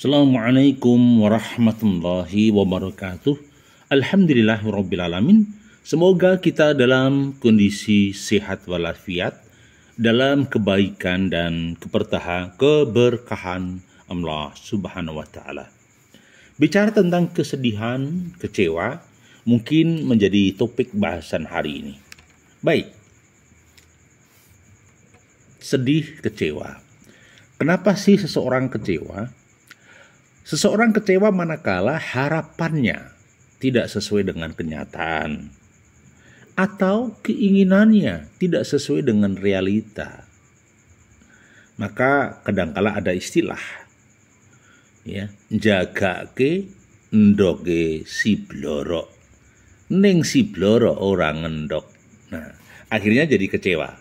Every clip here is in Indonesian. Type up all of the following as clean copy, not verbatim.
Assalamualaikum warahmatullahi wabarakatuh. Alhamdulillahirrabbilalamin. Semoga kita dalam kondisi sehat walafiat, dalam kebaikan dan keberkahan Allah Subhanahu wa Ta'ala. Bicara tentang kesedihan, kecewa, mungkin menjadi topik bahasan hari ini. Baik, sedih, kecewa. Kenapa sih seseorang kecewa? Seseorang kecewa manakala harapannya tidak sesuai dengan kenyataan atau keinginannya tidak sesuai dengan realita. Maka kadangkala ada istilah, ya, jagake ndoge si bloro, ning si bloro orang ngendok. Nah, akhirnya jadi kecewa.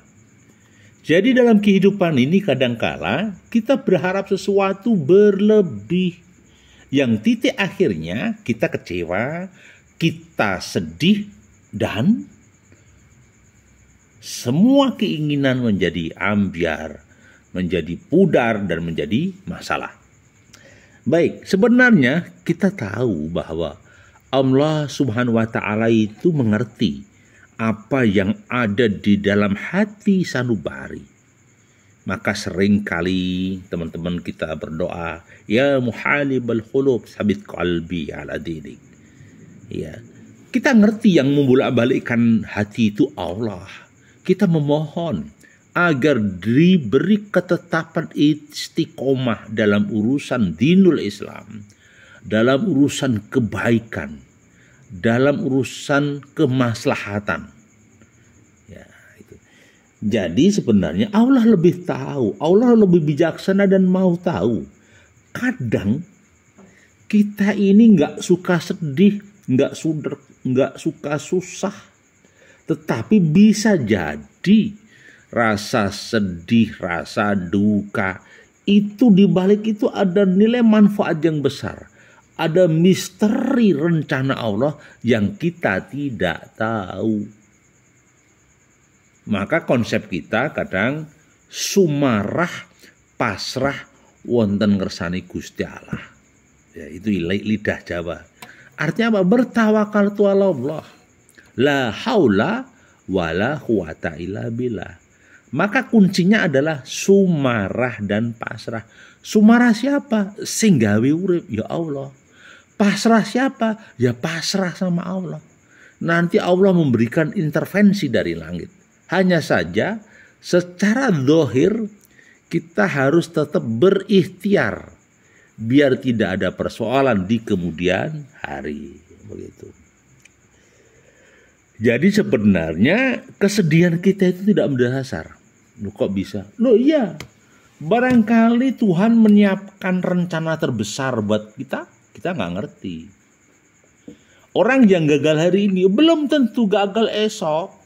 Jadi dalam kehidupan ini kadangkala kita berharap sesuatu berlebih, yang titik akhirnya kita kecewa, kita sedih, dan semua keinginan menjadi ambyar, menjadi pudar, dan menjadi masalah. Baik, sebenarnya kita tahu bahwa Allah Subhanahu wa Ta'ala itu mengerti apa yang ada di dalam hati sanubari. Maka seringkali teman-teman kita berdoa, ya muhalibal qulub sabit qalbi ala dinik. Ya, kita ngerti yang membolak-balikkan hati itu Allah. Kita memohon agar diberi ketetapan istiqomah dalam urusan dinul Islam, dalam urusan kebaikan, dalam urusan kemaslahatan. Jadi sebenarnya Allah lebih tahu, Allah lebih bijaksana dan mau tahu. Kadang kita ini nggak suka sedih, nggak suka susah, tetapi bisa jadi rasa sedih, rasa duka itu dibalik itu ada nilai manfaat yang besar, ada misteri rencana Allah yang kita tidak tahu. Maka konsep kita kadang sumarah pasrah wonten ngersani Gusti Allah. Ya, itu lidah Jawa. Artinya apa? Bertawakal tu Allah. La haula wala quwata illa billah. Maka kuncinya adalah sumarah dan pasrah. Sumarah siapa? Sing gawe urip, ya Allah. Pasrah siapa? Ya pasrah sama Allah. Nanti Allah memberikan intervensi dari langit. Hanya saja secara zahir kita harus tetap berikhtiar biar tidak ada persoalan di kemudian hari, begitu. Jadi sebenarnya kesedihan kita itu tidak mendasar. Loh, kok bisa? Loh iya, barangkali Tuhan menyiapkan rencana terbesar buat kita nggak ngerti. Orang yang gagal hari ini belum tentu gagal esok.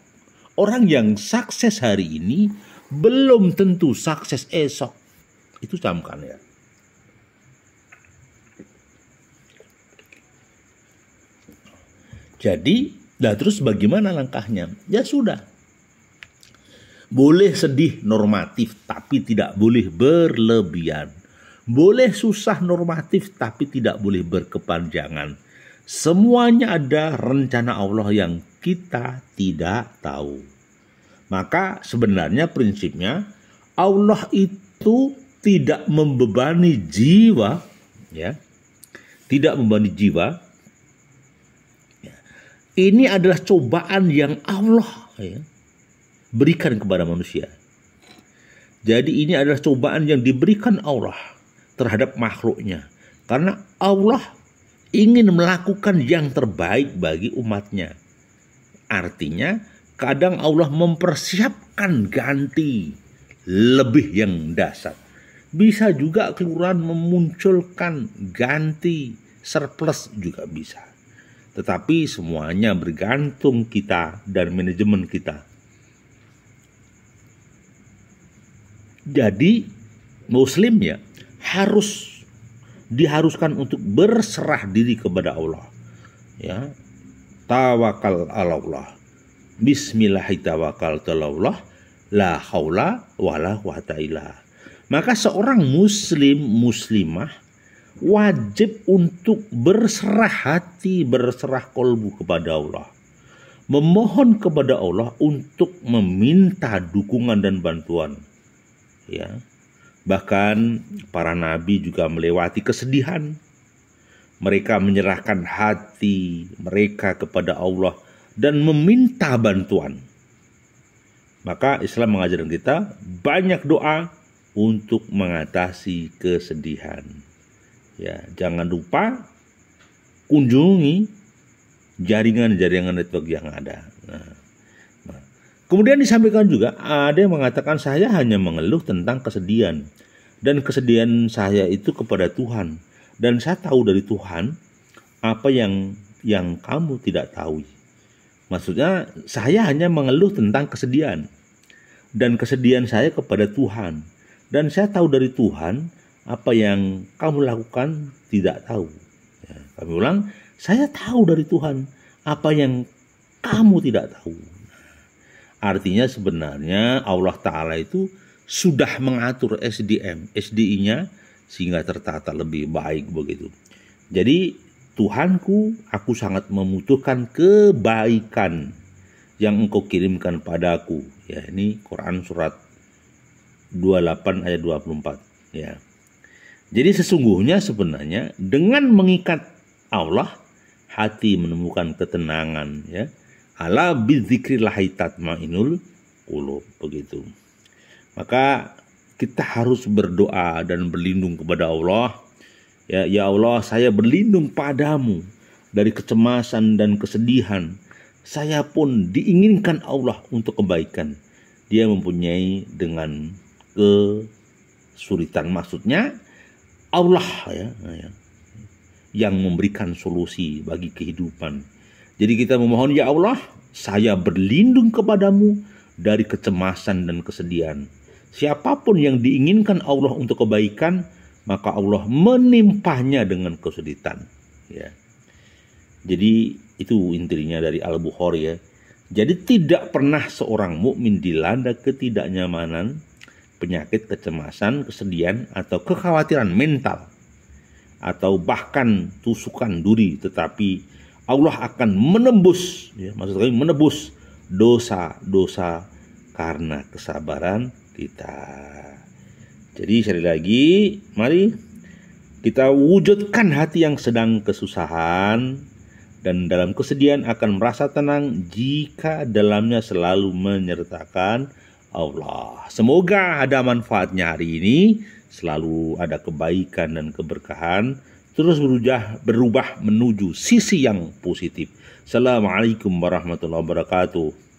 Orang yang sukses hari ini belum tentu sukses esok. Itu camkan ya. Jadi, terus bagaimana langkahnya? Ya sudah. Boleh sedih normatif, tapi tidak boleh berlebihan. Boleh susah normatif, tapi tidak boleh berkepanjangan. Semuanya ada rencana Allah yang kita tidak tahu. Maka sebenarnya prinsipnya Allah itu tidak membebani jiwa, ya, tidak membebani jiwa. Ini adalah cobaan yang Allah, ya, berikan kepada manusia. Jadi ini adalah cobaan yang diberikan Allah terhadap makhluknya, karena Allah ingin melakukan yang terbaik bagi umatnya. Artinya kadang Allah mempersiapkan ganti lebih yang dasar. Bisa juga kelurahan memunculkan ganti surplus juga bisa. Tetapi semuanya bergantung kita dan manajemen kita. Jadi Muslim ya diharuskan untuk berserah diri kepada Allah. Ya, tawakal ala Allah. Bismillahirrahmanirrahim. La haula wala quwata illa. Maka seorang muslim muslimah wajib untuk berserah hati, berserah kolbu kepada Allah. Memohon kepada Allah untuk meminta dukungan dan bantuan. Ya. Bahkan para nabi juga melewati kesedihan. Mereka menyerahkan hati mereka kepada Allah dan meminta bantuan. Maka Islam mengajarkan kita banyak doa untuk mengatasi kesedihan. Ya, jangan lupa kunjungi jaringan-jaringan network yang ada. Kemudian disampaikan juga ada yang mengatakan saya hanya mengeluh tentang kesedihan dan kesedihan saya itu kepada Tuhan dan saya tahu dari Tuhan apa yang kamu tidak tahu. Maksudnya saya hanya mengeluh tentang kesedihan dan kesedihan saya kepada Tuhan dan saya tahu dari Tuhan apa yang kamu lakukan tidak tahu. Ya, kami ulang, saya tahu dari Tuhan apa yang kamu tidak tahu. Artinya sebenarnya Allah Ta'ala itu sudah mengatur SDI-nya sehingga tertata lebih baik begitu. Jadi Tuhanku, aku sangat membutuhkan kebaikan yang engkau kirimkan padaku. Ya, ini Quran surat 28 ayat 24. Ya. Jadi sesungguhnya sebenarnya dengan mengikat Allah, hati menemukan ketenangan. Ya. Ala bidzikrillahi tatmainul qulub, begitu. Maka kita harus berdoa dan berlindung kepada Allah. Ya Allah, saya berlindung padamu dari kecemasan dan kesedihan. Saya pun diinginkan Allah untuk kebaikan. Dia mempunyai dengan kesulitan. Maksudnya Allah yang memberikan solusi bagi kehidupan. Jadi kita memohon, ya Allah, saya berlindung kepadamu dari kecemasan dan kesedihan. Siapapun yang diinginkan Allah untuk kebaikan, maka Allah menimpahnya dengan kesulitan. Ya. Jadi itu intinya dari Al-Bukhari ya. Jadi tidak pernah seorang mukmin dilanda ketidaknyamanan, penyakit, kecemasan, kesedihan atau kekhawatiran mental atau bahkan tusukan duri, tetapi Allah akan menembus, ya, maksud kami menebus dosa-dosa karena kesabaran kita. Jadi sekali lagi, mari kita wujudkan hati yang sedang kesusahan dan dalam kesedihan akan merasa tenang jika dalamnya selalu menyertakan Allah. Semoga ada manfaatnya hari ini, selalu ada kebaikan dan keberkahan, terus berubah menuju sisi yang positif. Assalamualaikum warahmatullahi wabarakatuh.